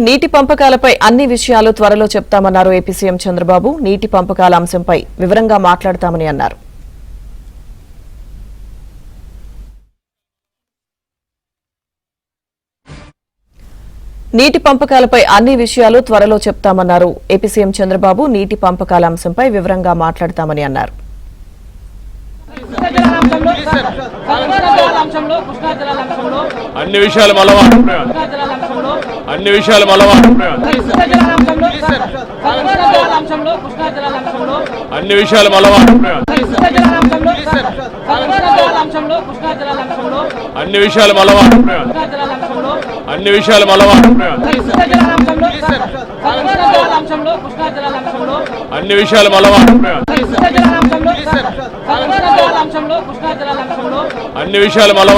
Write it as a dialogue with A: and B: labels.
A: నీటి పంపకాలపై అన్ని విషయాలు త్వరలో చెప్తామన్నారు ఏపీ సీఎం చంద్రబాబు. నీటి పంపకాల అంశంపై వివరంగా మాట్లాడతామని అన్నారు. నీటి పంపకాలపై అన్ని విషయాలు త్వరలో చెప్తామన్నారు ఏపీ సీఎం చంద్రబాబు. నీటి పంపకాల అంశంపై వివరంగా మాట్లాడతామని అన్నారు.
B: అన్ని విషయాలు మళ్ళీ అన్ని విషయాలు మళ్ళీ అన్ని విషయాలు మళ్ళీ అన్ని విషయాలు మళ్ళీ అన్ని విషయాలు మళ్ళీ అన్ని విషయాలు మళ్ళీ అన్ని విషయాలు మళ్ళీ